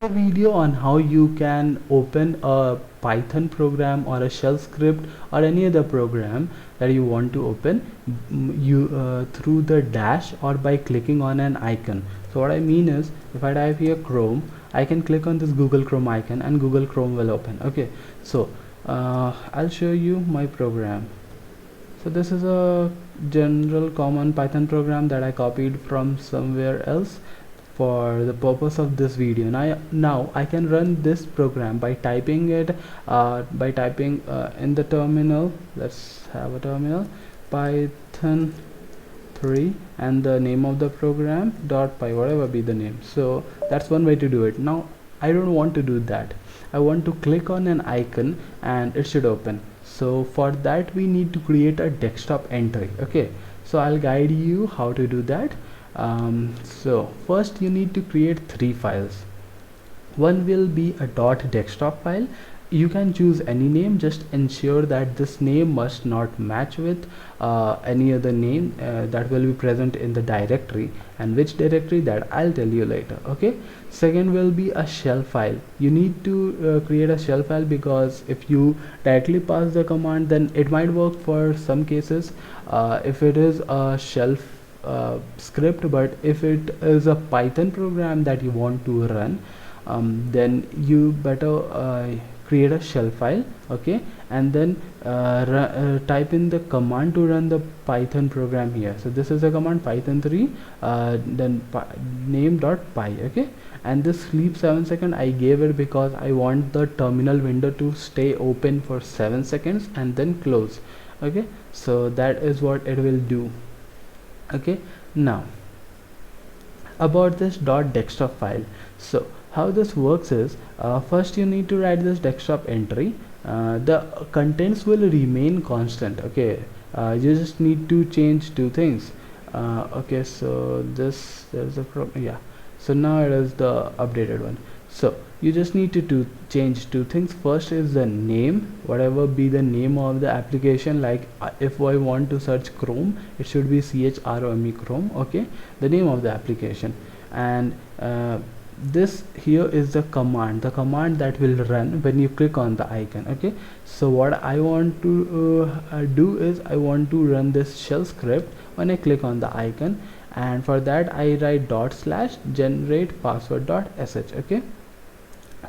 A video on how you can open a Python program or a shell script or any other program that you want to open through the dash or by clicking on an icon. So what I mean is, if I type here Chrome, I can click on this Google Chrome icon and Google Chrome will open. Okay, so I'll show you my program. So this is a general common Python program that I copied from somewhere else for the purpose of this video. Now I can run this program by typing it in the terminal. Let's have a terminal, Python 3 and the name of the program .py, whatever be the name. So that's one way to do it. Now I don't want to do that. I want to click on an icon and it should open. So for that we need to create a desktop entry. Okay, so I'll guide you how to do that. So first you need to create 3 files. One will be a .desktop file. You can choose any name, just ensure that this name must not match with any other name that will be present in the directory, and which directory that I'll tell you later. Okay, second will be a shell file. You need to create a shell file, because if you directly pass the command, then it might work for some cases if it is a shell script, but if it is a Python program that you want to run, then you better create a shell file. Okay, and then type in the command to run the Python program here. So this is a command, Python 3 then name.py. okay, and this sleep 7 seconds I gave it because I want the terminal window to stay open for 7 seconds and then close. Okay, so that is what it will do. Okay, now about this .desktop file. So how this works is, first you need to write this desktop entry. The contents will remain constant. Okay, you just need to change 2 things. Okay, so there's a yeah, so now it is the updated one. So you just need to change 2 things. First is the name, whatever be the name of the application. Like if I want to search Chrome, it should be CHROME Chrome. Okay, the name of the application. And this here is the command that will run when you click on the icon. Okay, so what I want to do is, I want to run this shell script when I click on the icon, and for that I write /generate password.sh. okay,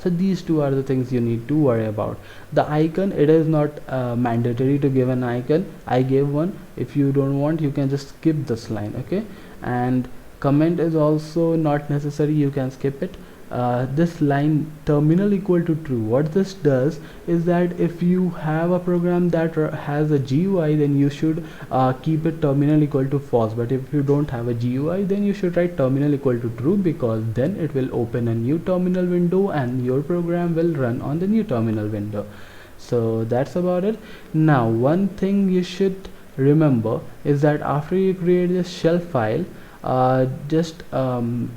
so these 2 are the things you need to worry about. The icon, it is not mandatory to give an icon. I gave one. If you don't want, you can just skip this line. Okay, and comment is also not necessary, you can skip it. This line terminal equal to true, what this does is that if you have a program that has a GUI, then you should keep it terminal equal to false. But if you don't have a GUI, then you should write terminal equal to true, because then it will open a new terminal window and your program will run on the new terminal window. So that's about it. Now one thing you should remember is that after you create this shell file, just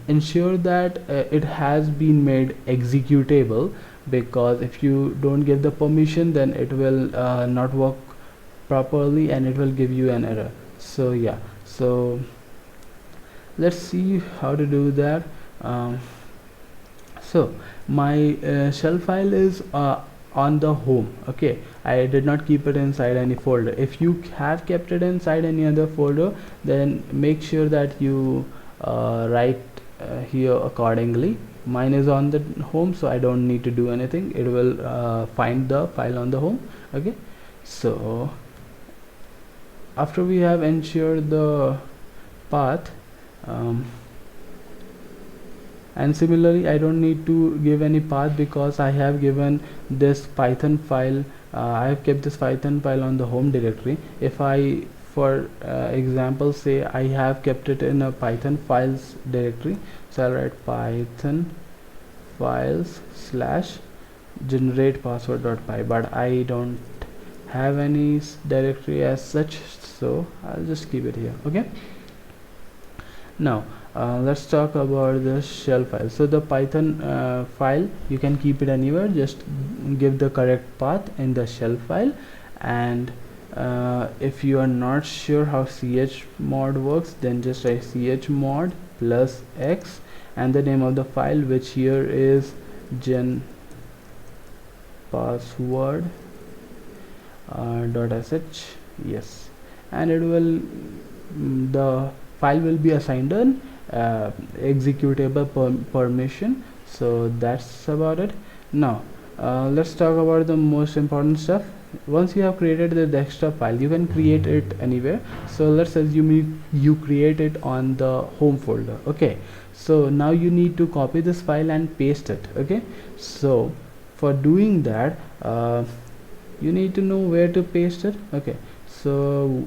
ensure that it has been made executable, because if you don't give the permission, then it will not work properly and it will give you an error. So yeah, so let's see how to do that. So my shell file is on the home. Okay, I did not keep it inside any folder. If you have kept it inside any other folder, then make sure that you write here accordingly. Mine is on the home, so I don't need to do anything. It will find the file on the home. Okay, so after we have ensured the path, and similarly I don't need to give any path, because I have given this Python file, I have kept this Python file on the home directory. If I, for example, say I have kept it in a Python files directory, so I'll write Python files /generate password.py, but I don't have any directory as such, so I'll just keep it here. Okay, now let's talk about the shell file. So the Python file, you can keep it anywhere, just give the correct path in the shell file. And if you are not sure how chmod works, then just write chmod +x and the name of the file, which here is gen password .sh, yes, and it will the file will be assigned an executable permission. So that's about it. Now let's talk about the most important stuff. Once you have created the desktop file, you can create it anywhere. So let's assume you create it on the home folder. Okay, so now you need to copy this file and paste it. Okay, so for doing that you need to know where to paste it. Okay, so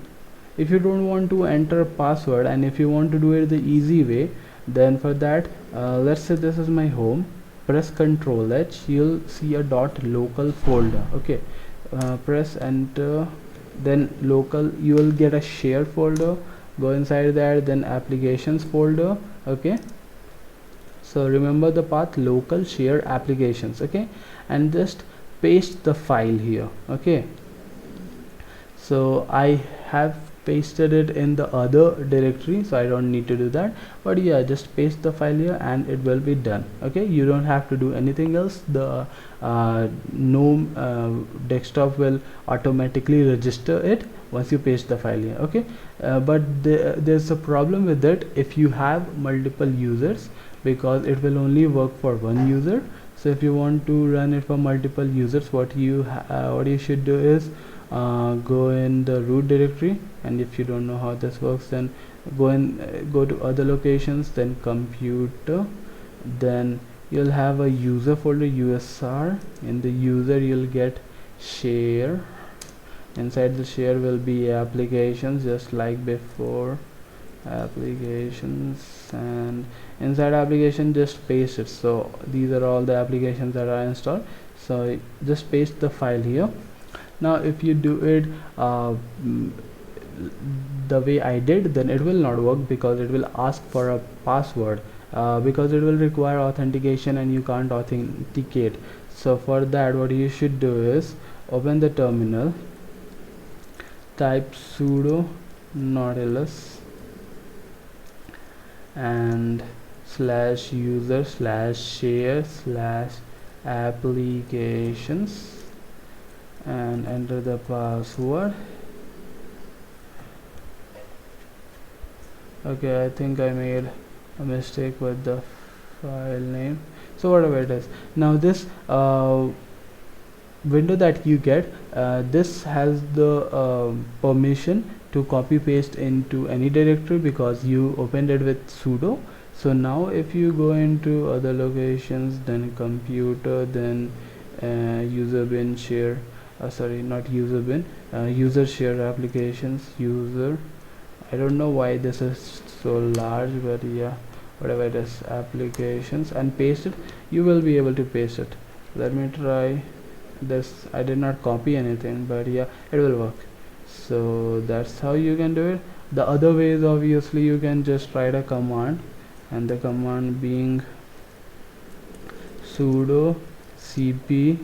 if you don't want to enter a password and if you want to do it the easy way, then for that let's say this is my home, press Ctrl H, you'll see a .local folder. Okay, press enter, then local, you will get a shared folder, go inside that, then applications folder. Okay, so remember the path, local share applications. Okay, and just paste the file here. Okay, so I have pasted it in the other directory, so I don't need to do that, but yeah, just paste the file here and it will be done. Okay, you don't have to do anything else. The GNOME desktop will automatically register it once you paste the file here. Okay, but there's a problem with it if you have multiple users, because it will only work for one user. So if you want to run it for multiple users, what you should do is go in the root directory, and if you don't know how this works, then go to other locations, then computer, then you'll have a user folder, USR. In the user you'll get share, inside the share will be applications, just like before, applications, and inside application just paste it. So these are all the applications that are installed, so just paste the file here. Now if you do it the way I did, then it will not work, because it will ask for a password, because it will require authentication and you can't authenticate. So for that, what you should do is open the terminal, type sudo nautilus and /user/share/applications and enter the password. Okay, I think I made a mistake with the file name, so whatever it is. Now this window that you get, this has the permission to copy paste into any directory, because you opened it with sudo. So now if you go into other locations, then computer, then user bin share, sorry, not user bin, user share applications, user, I don't know why this is so large, but yeah, whatever it is, applications, and paste it. You will be able to paste it. Let me try this. I did not copy anything, but yeah, it will work. So that's how you can do it. The other way is, obviously, you can just write a command, and the command being sudo cp,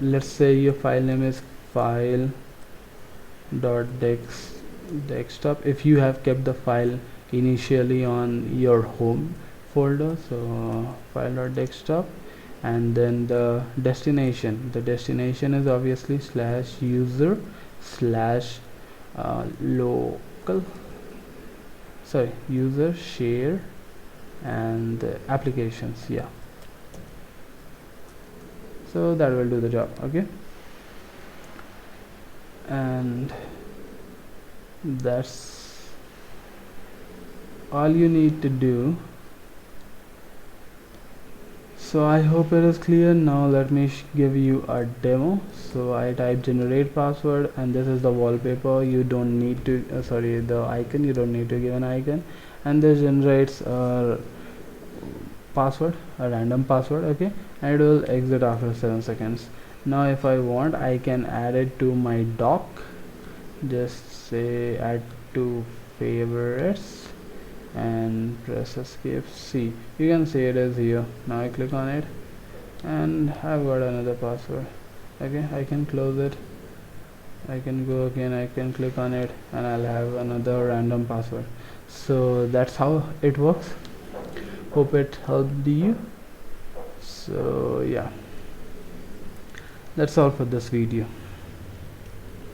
let's say your file name is file.desktop if you have kept the file initially on your home folder. So file.desktop, and then the destination is obviously /user/ local, sorry, user share and applications. Yeah, so that will do the job. Okay, and that's all you need to do. So I hope it is clear. Now let me give you a demo. So I type generate password, and this is the wallpaper. You don't need to sorry, the icon, you don't need to give an icon, and this generates a password, a random password. Okay, and it will exit after 7 seconds. Now if I want, I can add it to my dock. Just say add to favorites and press escape. See, you can see it is here. Now I click on it and I've got another password. Okay, I can close it, I can go again, I can click on it, and I'll have another random password. So that's how it works. Hope it helped you. So yeah, that's all for this video.